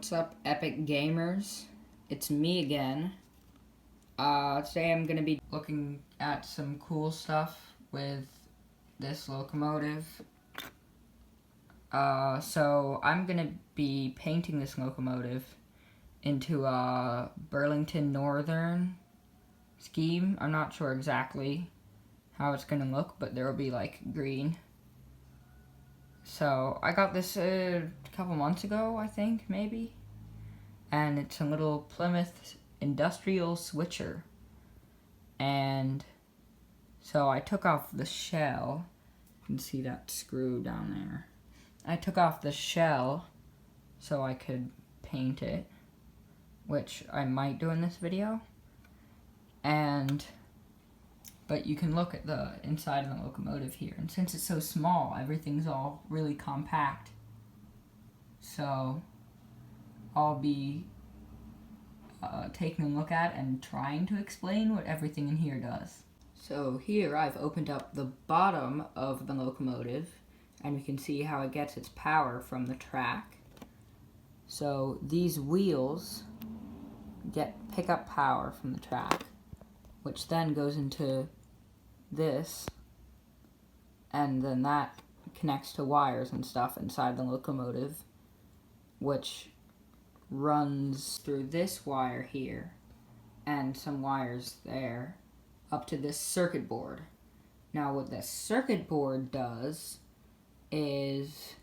What's up, epic gamers? It's me again. Today I'm gonna be looking at some cool stuff with this locomotive. So I'm gonna be painting this locomotive into a Burlington Northern scheme. I'm not sure exactly how it's gonna look, but there will be like green. So I got this a couple months ago, I think, maybe. And it's a little Plymouth industrial switcher. And so I took off the shell. You can see that screw down there. I took off the shell so I could paint it, which I might do in this video. But you can look at the inside of the locomotive here, and since it's so small, everything's all really compact. So I'll be taking a look at and trying to explain what everything in here does. So here I've opened up the bottom of the locomotive, and you can see how it gets its power from the track. So these wheels pick up power from the track, which then goes into this, and then that connects to wires and stuff inside the locomotive, which runs through this wire here and some wires there up to this circuit board. Now what this circuit board does is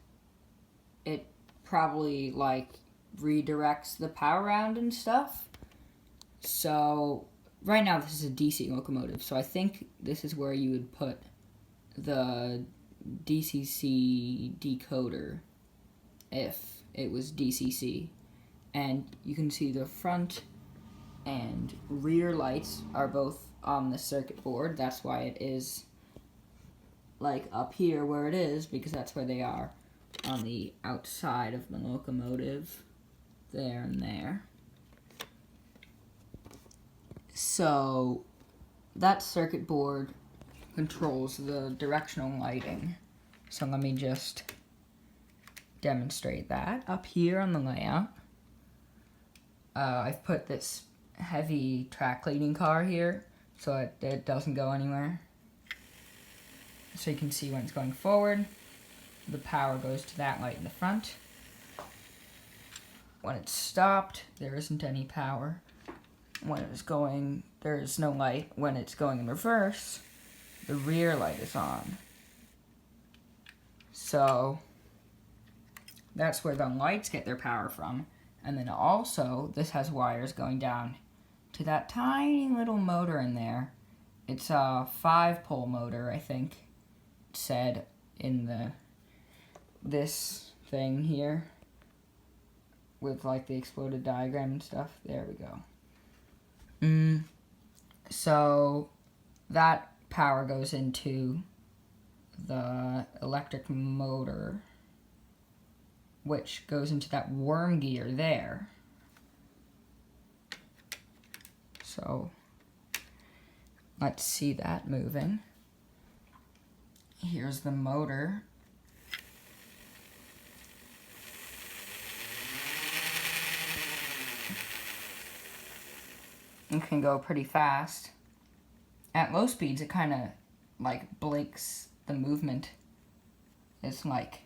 it probably like redirects the power around and stuff. So right now this is a DC locomotive, so I think this is where you would put the DCC decoder if it was DCC. And you can see the front and rear lights are both on the circuit board. That's why it is like up here where it is, because that's where they are on the outside of the locomotive, there and there. So that circuit board controls the directional lighting. So let me just demonstrate that. Up here on the layout, I've put this heavy track leading car here so it doesn't go anywhere. So you can see when it's going forward, the power goes to that light in the front. When it's stopped, there isn't any power. When it's going, there's no light. When it's going in reverse, the rear light is on. So that's where the lights get their power from. And then also, this has wires going down to that tiny little motor in there. It's a 5-pole motor, I think it said in this thing here with like the exploded diagram and stuff. There we go. So that power goes into the electric motor, which goes into that worm gear there. So let's see that moving. Here's the motor. It can go pretty fast. At low speeds, it kind of like blinks the movement. It's like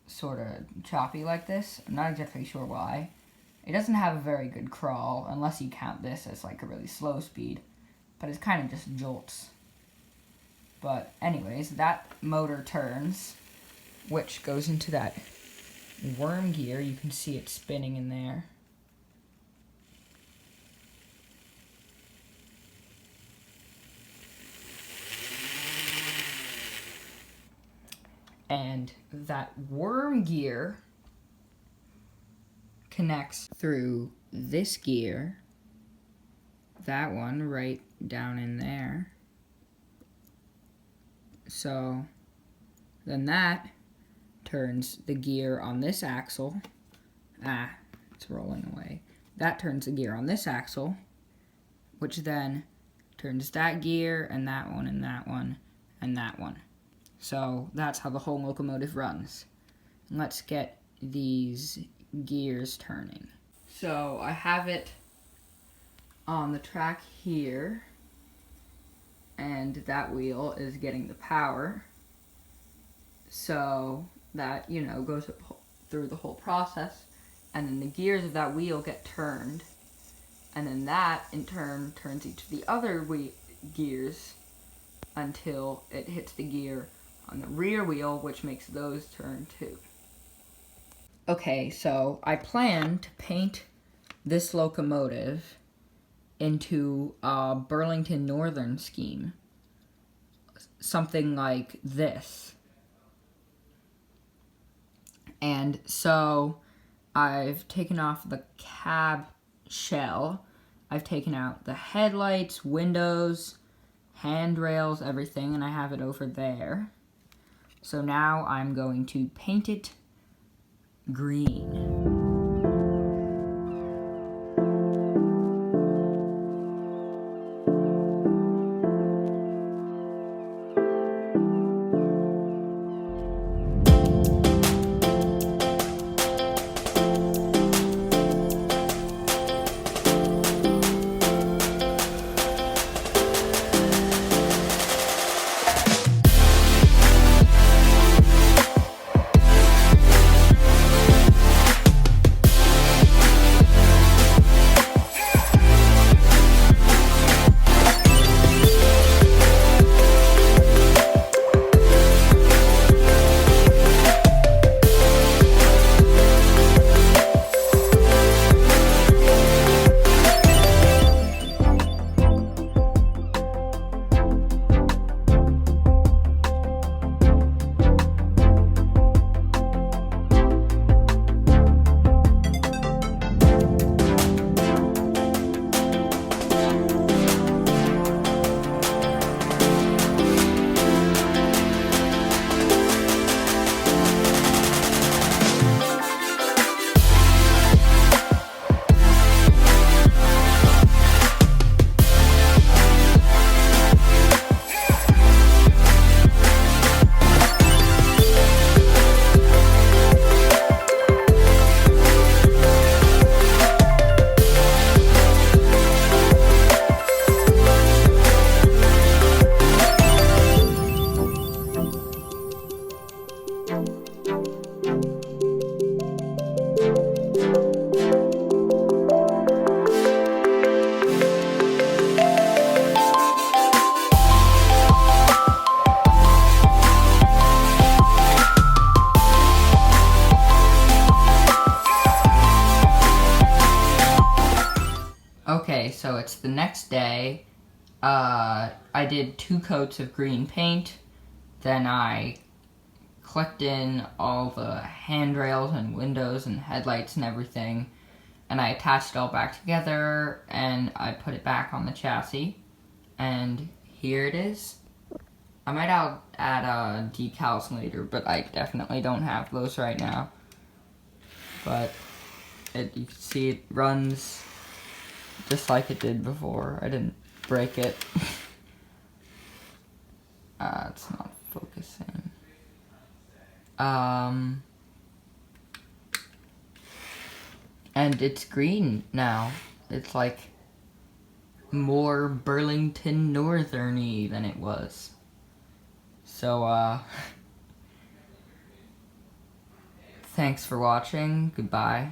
sort of choppy like this. I'm not exactly sure why. It doesn't have a very good crawl, unless you count this as like a really slow speed. But it's kind of just jolts. But anyways, that motor turns, which goes into that worm gear. You can see it spinning in there. And that worm gear connects through this gear, that one right down in there. So then that turns the gear on this axle. It's rolling away. That turns the gear on this axle, which then turns that gear and that one and that one and that one. So that's how the whole locomotive runs. Let's get these gears turning. So I have it on the track here, and that wheel is getting the power, so that, you know, goes through the whole process, and then the gears of that wheel get turned, and then that in turn turns each of the other gears until it hits the gear on the rear wheel, which makes those turn too. Okay, so I plan to paint this locomotive into a Burlington Northern scheme. Something like this. And so I've taken off the cab shell. I've taken out the headlights, windows, handrails, everything, and I have it over there. So now I'm going to paint it green. Okay, so it's the next day. I did 2 coats of green paint. Then I clicked in all the handrails and windows and headlights and everything. And I attached it all back together and I put it back on the chassis. And here it is. I might add decals later, but I definitely don't have those right now. But you can see it runs just like it did before. I didn't break it. It's not focusing. And it's green now. It's like more Burlington Northern-y than it was. So, thanks for watching. Goodbye.